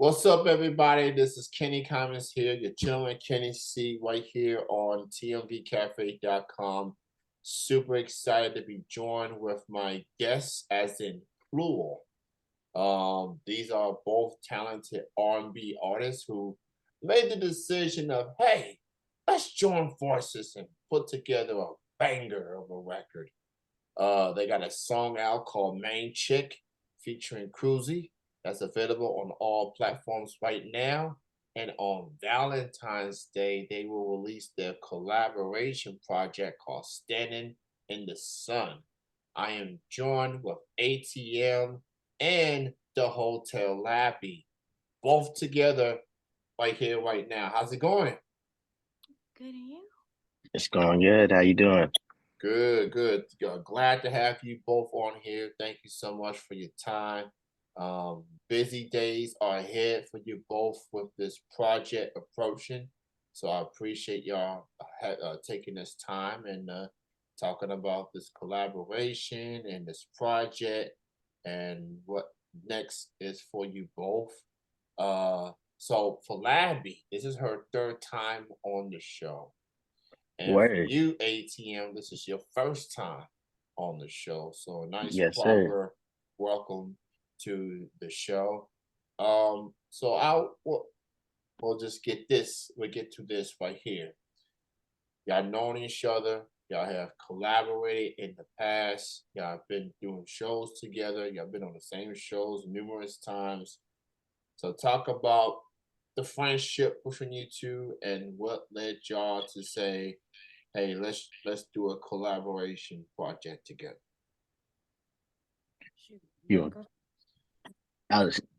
What's up, everybody? This is Kenny Commons here. You're chilling with Kenny C right here on tmvcafe.com. Super excited to be joined with my guests, as in plural. These are both talented R&B artists who made the decision of, hey, let's join forces and put together a banger of a record. They got a song out called Main Chick featuring Cruzy that's available on all platforms right now. And on Valentine's Day, they will release their collaboration project called Standing in the Sun. I am joined with AyeTeeM and the Hotel Labi, both together right here, right now. How's it going? Good, and you? It's going good. How you doing? Good, good. Glad to have you both on here. Thank you so much for your time. Busy days are ahead for you both with this project approaching. So I appreciate y'all taking this time and talking about this collaboration and this project and what next is for you both. So for Labby, this is her third time on the show. And for Word. you, AyeTeeM, this is your first time on the show. So a nice Yes, sir. proper welcome to the show. So we'll just get this, we'll get to this right here. Y'all known each other, y'all have collaborated in the past, y'all have been doing shows together, y'all been on the same shows numerous times. So talk about the friendship between you two and what led y'all to say, hey, let's do a collaboration project together. Shoot, you wanna You, go?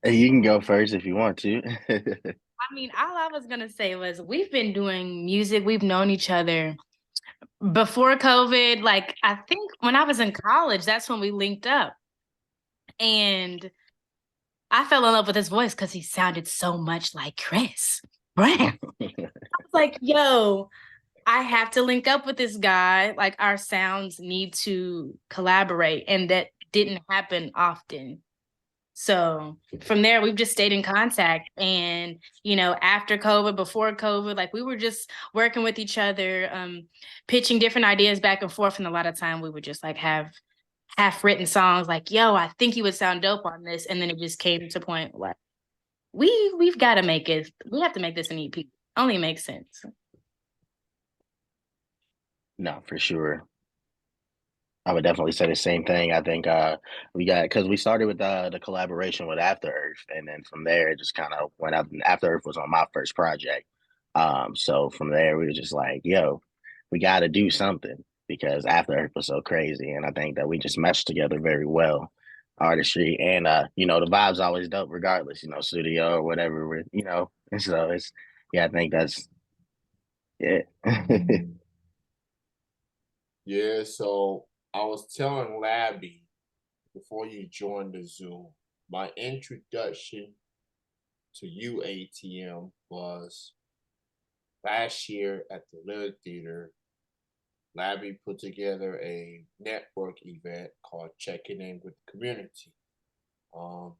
you can go first if you want to. I mean, all I was gonna say was we've been doing music. We've known each other before COVID. Like I think when I was in college, that's when we linked up, and I fell in love with his voice because he sounded so much like Chris Brown. I was like, "Yo, I have to link up with this guy. Like our sounds need to collaborate," and that didn't happen often. So from there, we've just stayed in contact. And, after COVID, before COVID, like we were just working with each other, pitching different ideas back and forth. And a lot of time we would just like have half written songs like, yo, I think you would sound dope on this. And then it just came to point like, we've got to make it. We have to make this an EP. Only makes sense. No, for sure. I would definitely say the same thing. I think we got because we started with the collaboration with After Earth, and then from there it just kind of went up. And After Earth was on my first project, so from there we were just like, "Yo, we got to do something," because After Earth was so crazy, and I think that we just meshed together very well, artistry and the vibes always dope, regardless, studio or whatever. And so it's yeah, I think that's it. Yeah, so I was telling Labby before you joined the Zoom, my introduction to you, AyeTeeM, was last year at the Lyric Theater. Labby put together a network event called Checking In with the Community.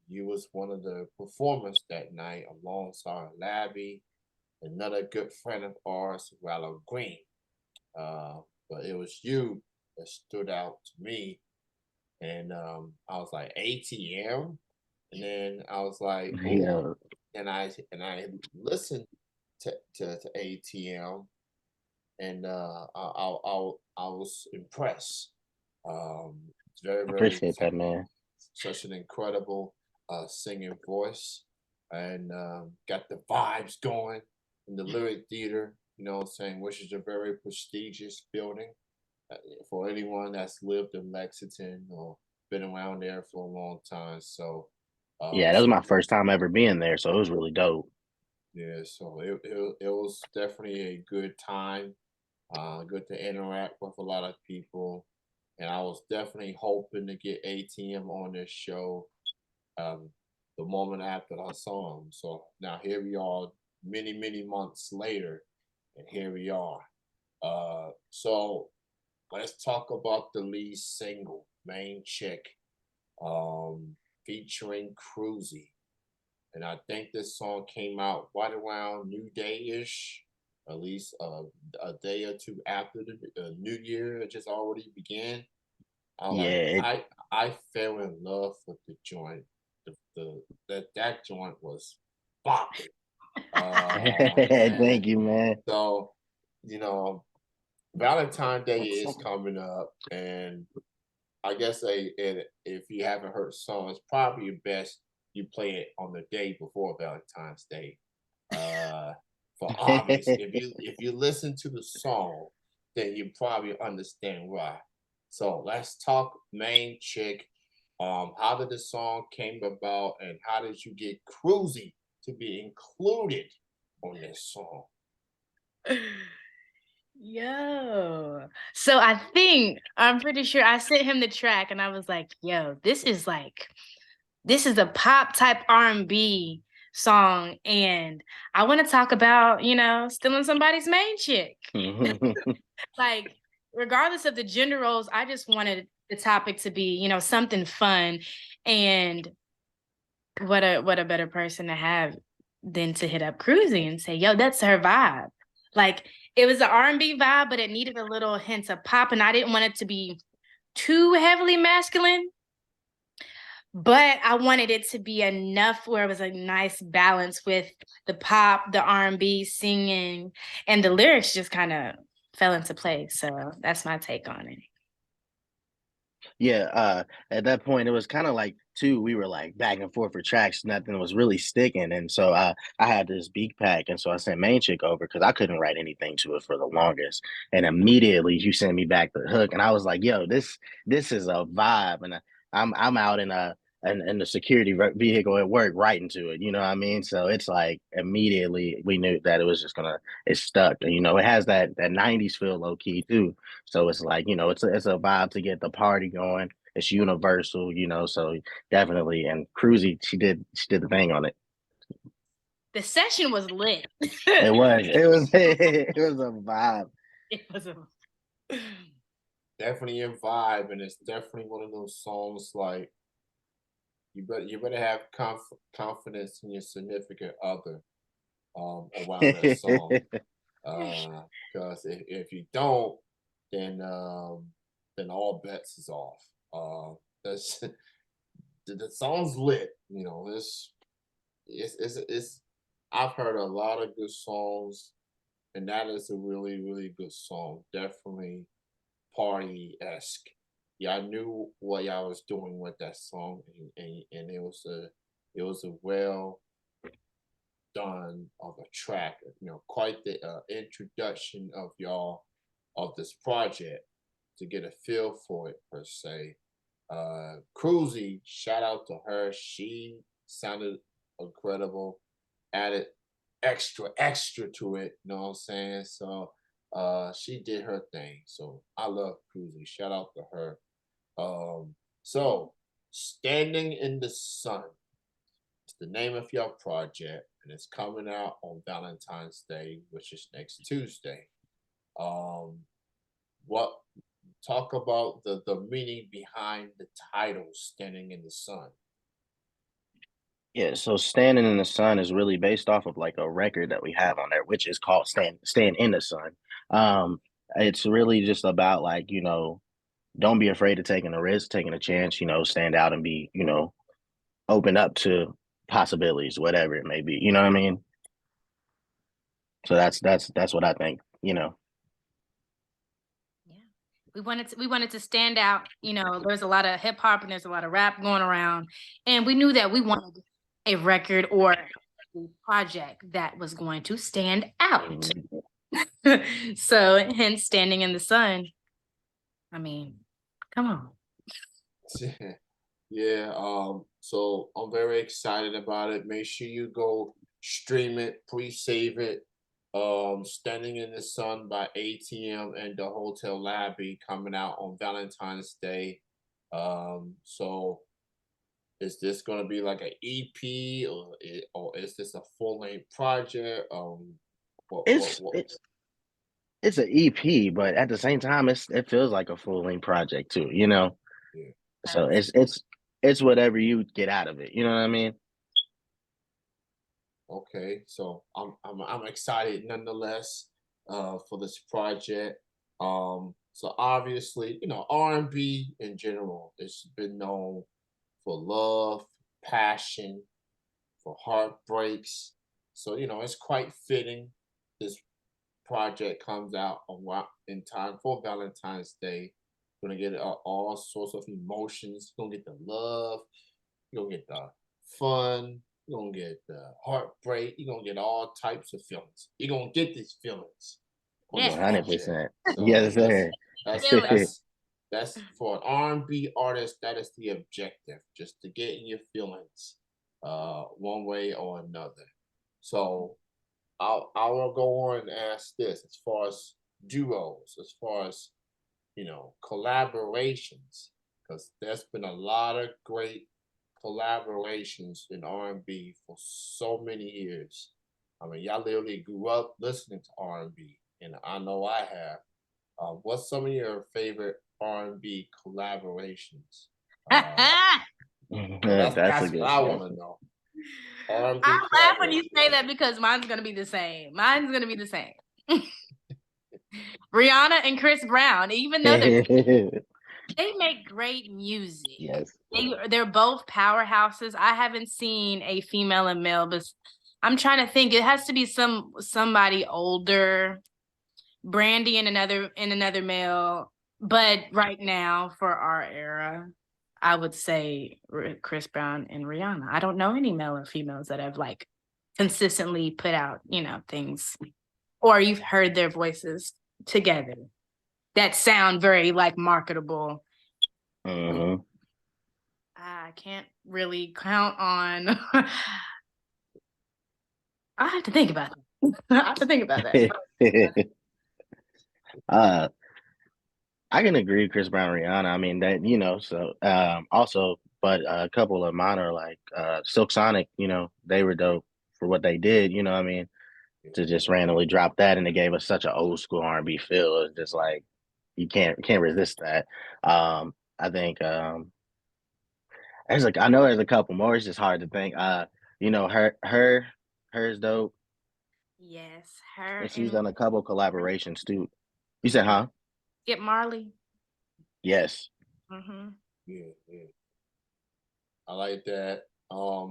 You was one of the performers that night alongside Labby, another good friend of ours, Rallo Green. But it was you that stood out to me, and I was like AyeTeeM, and then I was like, oh, Yeah, and I listened to AyeTeeM, and I was impressed. It's very very appreciate that, man. such an incredible singing voice, and got the vibes going in the Lyric Theater. You know what I'm saying? Which is a very prestigious building for anyone that's lived in Lexington or been around there for a long time. So, Yeah, that was so my first time ever being there, so it was really dope. yeah, so it was definitely a good time. Good to interact with a lot of people, and I was definitely hoping to get AyeTeeM on this show um, the moment after I saw him. So now here we are, many months later, and here we are. So let's talk about the lead single, Main Chick, featuring Cruzy. and I think this song came out right around New Day-ish, at least a day or two after the New Year. It just already began. I like Yeah, I fell in love with the joint. That joint was bopping. And thank you, man. so, you know, Valentine's Day is coming up, and I guess if you haven't heard the song, it's probably best you play it on the day before Valentine's Day. Uh, for obvious, if you listen to the song, then you probably understand why. So let's talk main chick. How did the song came about, and how did you get Cruzy to be included on this song? Yo. So I'm pretty sure I sent him the track and I was like, yo, this is a pop type R&B song and I want to talk about, stealing somebody's main chick. Like regardless of the gender roles, I just wanted the topic to be, something fun and what a better person to have than to hit up Cruzy and say, yo, that's her vibe. Like it was an R&B vibe, but it needed a little hint of pop, and I didn't want it to be too heavily masculine, but I wanted it to be enough where it was a nice balance with the pop, the R&B, singing, and the lyrics just kind of fell into place. So that's my take on it. Yeah, at that point, it was kind of like too. We were like back and forth for tracks. Nothing was really sticking, and so I had this beat pack, and so I sent Main Chick over because I couldn't write anything to it for the longest. And immediately, you sent me back the hook, and I was like, "Yo, this is a vibe." And I'm out in the security vehicle at work writing to it. You know what I mean? So it's like immediately we knew that it was just gonna it stuck. And it has that '90s feel low key too. So it's like, it's a vibe to get the party going. It's universal, so definitely. And Cruzy, she did the thing on it. The session was lit. It was a vibe. It was a Definitely a vibe, and it's definitely one of those songs like you better have confidence in your significant other around that song. Because if you don't, then all bets is off. That's the song's lit. It's I've heard a lot of good songs, and that is a really really good song. Definitely party esque. Yeah, I knew what y'all was doing with that song, and it was a well done of a track. Quite the introduction of y'all of this project to get a feel for it per se. Cruzy, shout out to her. She sounded incredible, added extra to it. You know what I'm saying? So she did her thing. So I love Cruzy. Shout out to her. So Standing in the Sun. It's the name of your project, and it's coming out on Valentine's Day, which is next Tuesday. Um, what talk about the meaning behind the title "Standing in the Sun"? Yeah, so Standing in the Sun is really based off of like a record that we have on there, which is called Stand in the Sun. Um, it's really just about like, don't be afraid of taking a risk, taking a chance, stand out and be, open up to possibilities, whatever it may be. You know what I mean? So that's what I think. Yeah. We wanted to stand out. There's a lot of hip hop and there's a lot of rap going around. And we knew that we wanted a record or a project that was going to stand out. So hence Standing in the Sun. I mean, come on. Yeah, so I'm very excited about it. Make sure you go stream it, pre-save it. Standing in the Sun by AyeTeeM and the Hotel Labi coming out on Valentine's Day. So is this gonna be like an EP or is this a full length project? What? It's an EP, but at the same time, it feels like a full length project too. Yeah. So it's whatever you get out of it. You know what I mean? Okay, so I'm excited nonetheless for this project. So obviously, R&B in general, it's been known for love, passion, for heartbreaks. So it's quite fitting this project comes out in time for Valentine's Day. You're gonna get all sorts of emotions. You're gonna get the love. You're gonna get the fun. You're gonna get the heartbreak. You're gonna get all types of feelings. You're gonna get these feelings on this Yeah. 100%. 100%. So Yes, sir. that's Feeling. that's for an R&B artist. That is the objective, just to get in your feelings, one way or another. So I will go on and ask this as far as duos, as far as collaborations, because there's been a lot of great collaborations in R&B for so many years. I mean, y'all literally grew up listening to R&B, and I know I have. What's some of your favorite R&B collaborations? Uh, so that's That's a that's what good I want question. to know. I R&B laugh when you collaboration. say that because mine's gonna be the same. Mine's gonna be the same. Rihanna and Chris Brown, even though they make great music. Yes. They're both powerhouses. I haven't seen a female and male, but I'm trying to think. It has to be somebody older. Brandy and another male. But right now, for our era, I would say Chris Brown and Rihanna. I don't know any male or females that have like consistently put out, things, or you've heard their voices together that sound very like marketable. Hmm. I can't really count on. I have to think about that. I have to think about that. uh, I can agree with Chris Brown, Rihanna. I mean that so also, but a couple of mine are like Silk Sonic. They were dope for what they did. You know what I mean? To just randomly drop that, and it gave us such an old school R&B feel. It's just like you can't resist that. I think I know there's a couple more. It's just hard to think. Her is dope, Yes, her and she's and done a couple collaborations too. You said, huh? Skip Marley. Yes. Mm-hmm. Yeah, yeah. I like that.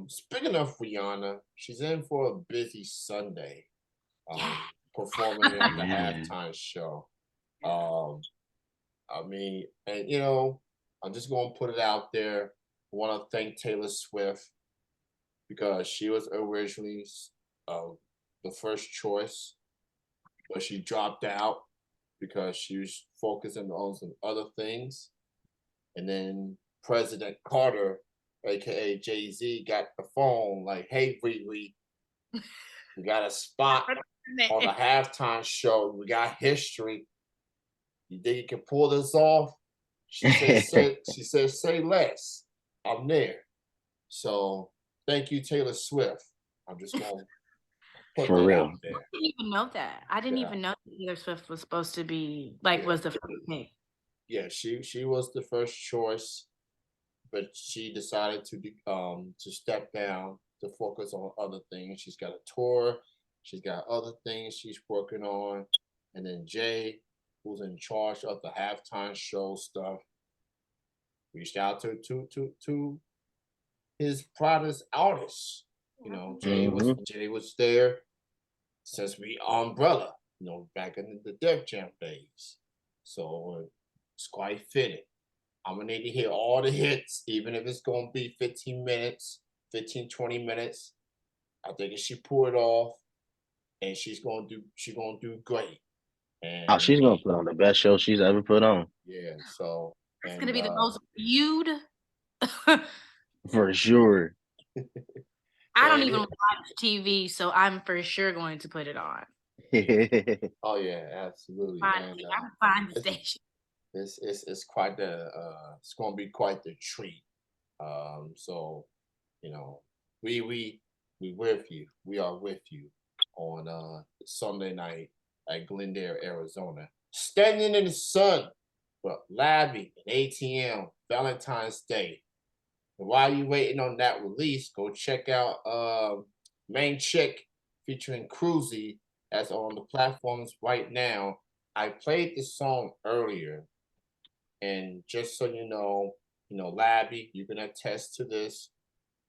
Speaking of Rihanna, she's in for a busy Sunday, Yeah. performing at the Yeah. halftime show. Um, I mean, and I'm just gonna put it out there. I want to thank Taylor Swift because she was originally uh, the first choice, but she dropped out because she was focusing on some other things. And then President Carter, aka Jay-Z, got the phone like, "Hey, Riri, we got a spot on the halftime show. We got history. You think you can pull this off?" Say less. I'm there. So thank you, Taylor Swift. I'm just gonna put For that out real. there. I didn't even know that. I didn't Yeah, even know that Taylor Swift was supposed to be like yeah, was the first pick. yeah. She was the first choice, but she decided to step down to focus on other things. She's got a tour. She's got other things she's working on. And then Jay, who's in charge of the halftime show stuff, reached out to his proudest artists. Hmm. Jay was there since we Umbrella, back in the Def Jam days. So it's quite fitting. I'm gonna need to hear all the hits, even if it's gonna be 15 minutes, 15, 20 minutes. I think if she pull it off, and she's gonna do great. Oh, And she's gonna put on the best show she's ever put on. yeah, so It's gonna and be the most viewed. For sure. I don't and even it, watch TV, so I'm for sure going to put it on. oh yeah, absolutely. Find, And I can find the it's station. it's quite it's gonna be quite the treat. So you know, we with you. We are with you on Sunday night at Glendale, Arizona. Standing in the sun with Labi and AyeTeeM Valentine's Day. And while you waiting on that release, go check out Main Chick featuring Cruzy that's on the platforms right now. I played the song earlier, and just so you know, Labi, you can attest to this.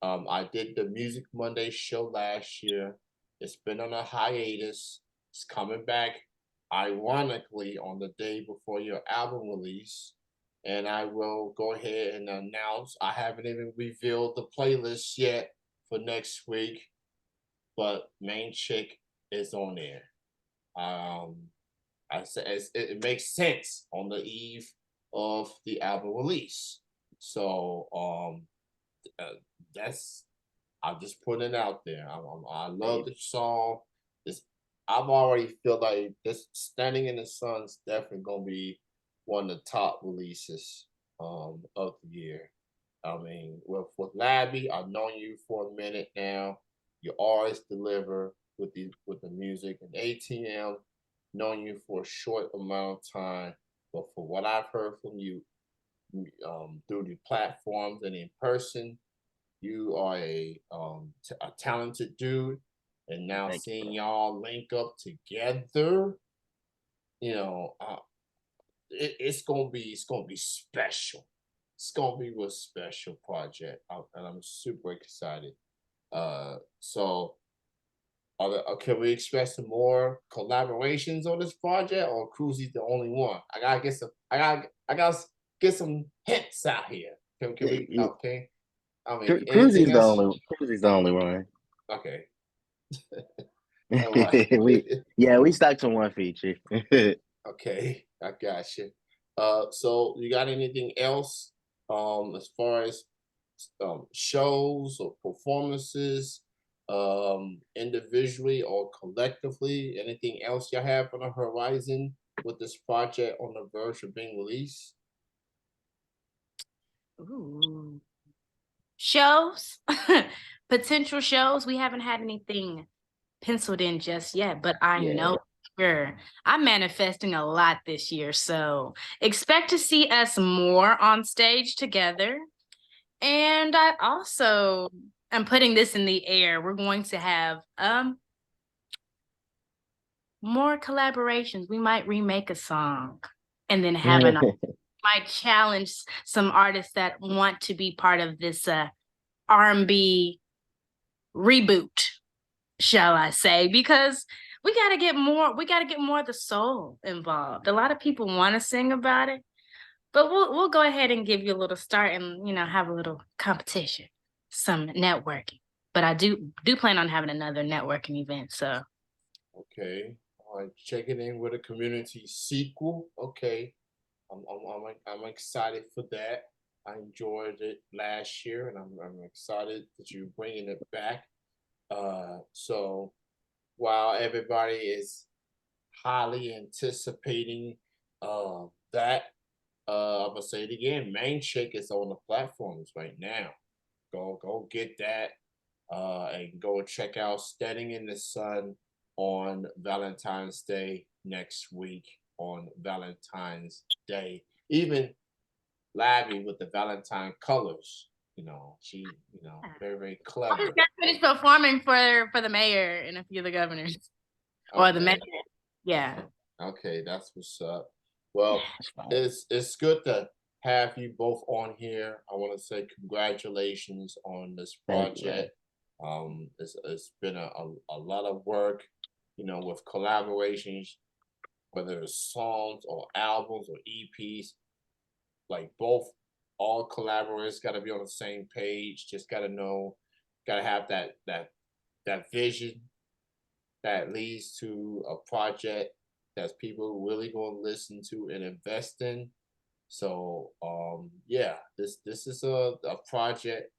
I did the Music Monday show last year. It's been on a hiatus. It's coming back, ironically, on the day before your album release. And I will go ahead and announce I haven't even revealed the playlist yet for next week, but Main Chick is on there. Um, I said it makes sense on the eve of the album release. So that's I'm just putting it out there. I love the song. This I've already feel like this "Standing in the Sun's definitely gonna be one of the top releases of the year. I mean, with Labi, I've known you for a minute now. You always deliver with the music, and AyeTeeM, known you for a short amount of time, but for what I've heard from you through the platforms and in person, you are a talented dude, and now Thank you, seeing bro. y'all link up together, you know, it's gonna be special. It's gonna be a real special project, and I'm super excited. So can we expect some more collaborations on this project, or Cruzy's the only one? I gotta get some. I gotta get some hints out here. Can we? Okay. I mean, anything Cruzy's the else? only Cruzy's the only one. Okay. All right. we stuck to one feature. Okay, I got you. So you got anything else as far as shows or performances, individually or collectively? Anything else you have on the horizon with this project on the verge of being released? Ooh. Shows, potential shows. We haven't had anything penciled in just yet, but I Yeah. know sure I'm manifesting a lot this year. So expect to see us more on stage together. And I also am putting this in the air. We're going to have more collaborations. We might remake a song and then have an might challenge some artists that want to be part of this R&B reboot, shall I say, because we got to get more of the soul involved. A lot of people want to sing about it, but we'll go ahead and give you a little start and have a little competition, some networking. But I do plan on having another networking event. So Okay. All right. Checking in with a community sequel. Okay. I'm excited for that. I enjoyed it last year, and I'm excited that you're bringing it back. So while everybody is highly anticipating that, I'm gonna say it again. Main Chick is on the platforms right now. Go get that, and go check out "Standing in the Sun" on Valentine's Day next week. On Valentine's Day, even Labi with the Valentine colors. She, very, very I just clever. got finished performing for the mayor and a few of the governors or the mayor. Okay. Yeah. Okay, that's what's up. Well, it's good to have you both on here. I want to say congratulations on this Thank you, man. project. It's been a lot of work, with collaborations, whether it's songs or albums or EPs. Like all collaborators got to be on the same page. Just got to know, got to have that vision that leads to a project that people really going to listen to and invest in. So yeah, this is a project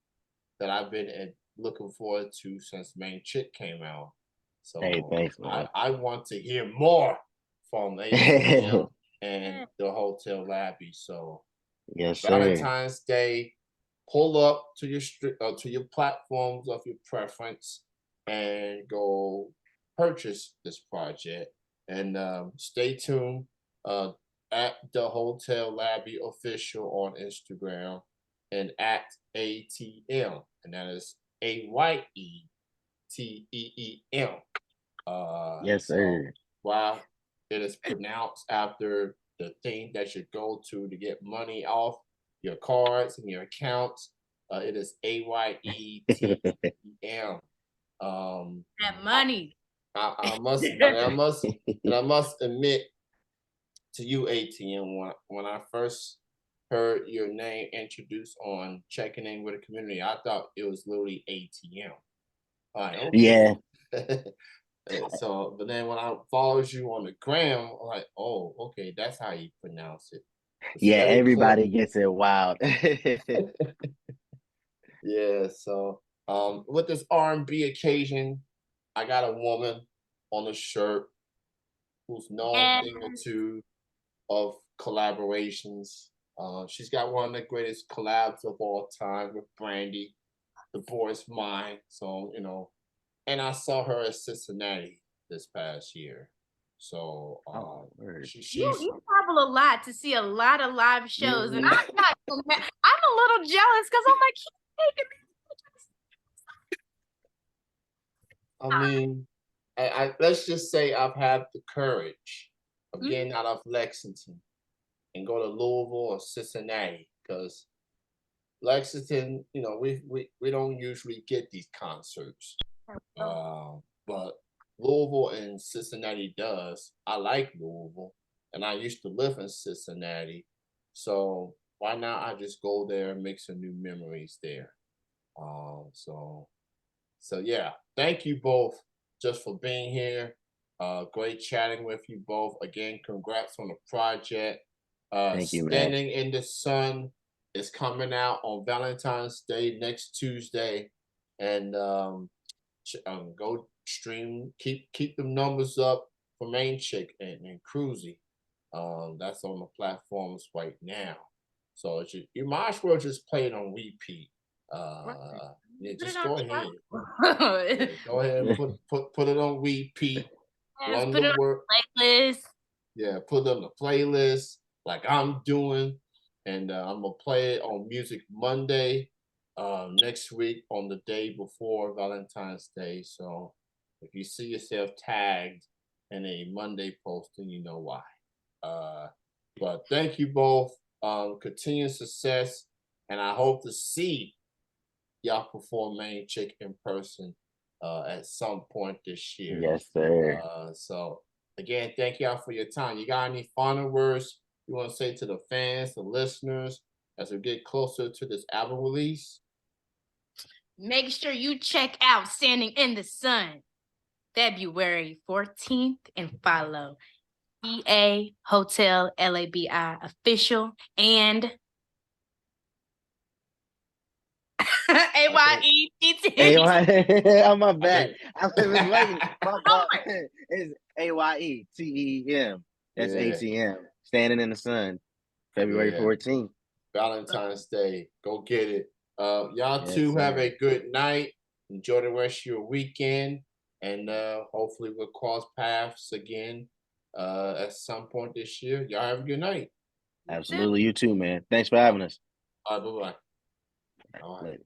that I've been looking forward to since Main Chick came out. Hey, So thanks, man. I want to hear more from AyeTeeM and the Hotel Labi. So Yes, sir. Valentine's Day, pull up to to your platforms of your preference and go purchase this project. And stay tuned at the Hotel Labi official on Instagram and at AyeTeeM, and that is AyeTeeM. Yes, sir. Wow, it is pronounced after the thing that you go to get money off your cards and your accounts. It is AyeTeeM. That money. I must and I must admit to you, ATM, when I first heard your name introduced on checking in with the community, I thought it was literally ATM. All right, Yeah, okay. So, but then when I followed you on the gram, I'm like, oh, okay, that's how you pronounce it. It's yeah. very close. Everybody gets it wild. Yeah. So, with this R&B occasion, I got a woman on the shirt who's known a Yeah. thing or two of collaborations. She's got one of the greatest collabs of all time with Brandy, The Boy's Mine. So, and I saw her at Cincinnati this past year. So Oh, word. she's You travel a lot to see a lot of live shows, and mhm. I'm not. I'm a little jealous because I'm like, he's taking I mean, let's just say I've had the courage of me. getting out of Lexington and go to Louisville or Cincinnati because Lexington, we don't usually get these concerts. But Louisville and Cincinnati does. I like Louisville, and I used to live in Cincinnati, so why not? I just go there and make some new memories there. So yeah, thank you both just for being here. Great chatting with you both. Again, congrats on the project. Thank you, man. Standing in the Sun is coming out on Valentine's Day next Tuesday, and go stream. Keep the numbers up for Main Chick and Cruzy. That's on the platforms right now. So you might as well just play it on repeat. Yeah, Put it just on go ahead. shuffle. Yeah, go ahead and put it on repeat. Yes, Run put the it on work. playlist. Yeah, put it on the playlist like I'm doing, and I'm gonna play it on Music Monday next week on the day before Valentine's Day. So if you see yourself tagged in a Monday posting, you know why. Uh, but thank you both. Continued success, and I hope to see y'all perform Main Chick in person at some point this year. Yes, sir. So again, thank y'all for your time. You got any final words you want to say to the fans, the listeners, as we get closer to this album release? Make sure you check out Standing in the Sun, February 14th, and follow EA Hotel Labi official and AYETT. Oh, my I bad. think, I was waiting. My Oh fault. It's AyeTeem. That's yeah, ATM. Standing in the Sun, February yeah. 14th. Valentine's Day. Go get it. Y'all Yes, two have sir. a good night. Enjoy the rest of your weekend. And hopefully we'll cross paths again at some point this year. Y'all have a good night. Absolutely. You too, man. Thanks for having us. All right, bye-bye. All right. Later.